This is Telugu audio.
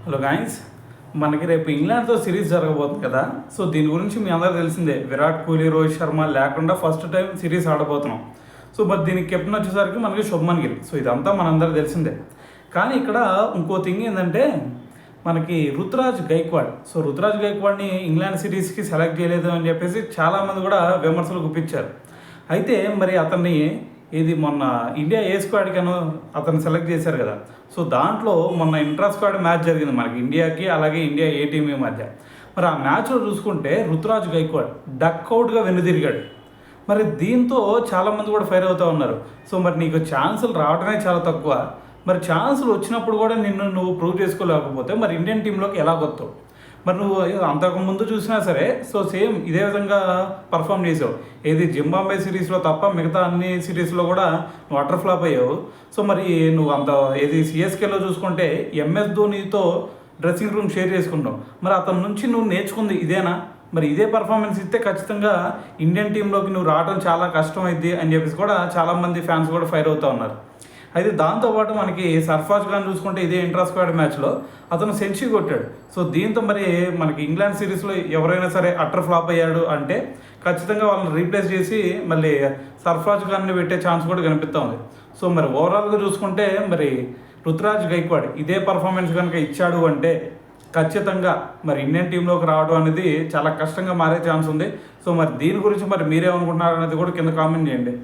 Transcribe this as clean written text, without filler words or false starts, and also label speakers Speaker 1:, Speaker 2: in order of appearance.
Speaker 1: హలో గాయ్స్, మనకి రేపు ఇంగ్లాండ్తో సిరీస్ జరగబోతుంది కదా. సో దీని గురించి మీ అందరూ తెలిసిందే, విరాట్ కోహ్లీ, రోహిత్ శర్మ లేకుండా ఫస్ట్ టైం సిరీస్ ఆడబోతున్నాం. సో మరి దీనికి కెప్టెన్ వచ్చేసరికి మనకి శుభ్మన్ గిల్. సో ఇదంతా మనందరూ తెలిసిందే. కానీ ఇక్కడ ఇంకో థింగ్ ఏంటంటే మనకి రుతురాజ్ గైక్వాడ్. సో రుతురాజ్ గైక్వాడ్ని ఇంగ్లాండ్ సిరీస్కి సెలెక్ట్ చేయలేదు అని చెప్పేసి చాలామంది కూడా విమర్శలు గుప్పించారు. అయితే మరి అతన్ని మొన్న ఇండియా ఏ స్క్వాడ్కి అతను సెలెక్ట్ చేశారు కదా. సో దాంట్లో మొన్న ఇంట్రా స్క్వాడ్ మ్యాచ్ జరిగింది మనకి ఇండియాకి, అలాగే ఇండియా ఏ టీమ్ మధ్య. మరి ఆ మ్యాచ్లో చూసుకుంటే రుతురాజ్ గైక్వాడ్ డక్అవుట్గా వెనుదిరిగాడు. మరి దీంతో చాలామంది కూడా ఫైర్ అవుతూ ఉన్నారు. సో మరి నీకు ఛాన్సులు రావడమే చాలా తక్కువ. మరి ఛాన్సులు వచ్చినప్పుడు కూడా నువ్వు ప్రూవ్ చేసుకోలేకపోతే మరి ఇండియన్ టీంలోకి ఎలా వస్తావు? మరి నువ్వు అంతకుముందు చూసినా సరే సో సేమ్ ఇదే విధంగా పర్ఫామ్ చేసావు. జింబాబ్వే సిరీస్లో తప్ప మిగతా అన్ని సిరీస్లో కూడా నువ్వు అటర్ ఫ్లాప్ అయ్యావు. సో మరి నువ్వు సిఎస్కేలో చూసుకుంటే ఎంఎస్ ధోనితో డ్రెస్సింగ్ రూమ్ షేర్ చేసుకుంటావు. మరి అతని నుంచి నువ్వు నేర్చుకుంది ఇదేనా? మరి ఇదే పర్ఫార్మెన్స్ ఇస్తే ఖచ్చితంగా ఇండియన్ టీంలోకి నువ్వు రావడం చాలా కష్టం అయింది అని చెప్పేసి కూడా చాలామంది ఫ్యాన్స్ కూడా ఫైర్ అవుతూ ఉన్నారు. అయితే దాంతోపాటు మనకి సర్ఫరాజ్ ఖాన్ చూసుకుంటే ఇదే ఇంట్రా స్క్వాడ్ మ్యాచ్లో అతను సెంచరీ కొట్టాడు. సో దీంతో మరి మనకి ఇంగ్లాండ్ సిరీస్లో ఎవరైనా సరే అటర్ ఫ్లాప్ అయ్యాడు అంటే ఖచ్చితంగా వాళ్ళని రీప్లేస్ చేసి మళ్ళీ సర్ఫరాజ్ ఖాన్ని పెట్టే ఛాన్స్ కూడా కనిపిస్తూ ఉంది. సో మరి ఓవరాల్గా చూసుకుంటే మరి రుతురాజ్ గైక్వాడ్ ఇదే పర్ఫార్మెన్స్ కనుక ఇచ్చాడు అంటే ఖచ్చితంగా మరి ఇండియన్ టీంలోకి రావడం అనేది చాలా కష్టంగా మారే ఛాన్స్ ఉంది. సో మరి దీని గురించి మరి మీరేమనుకుంటున్నారు అనేది కూడా కింద కామెంట్ చేయండి.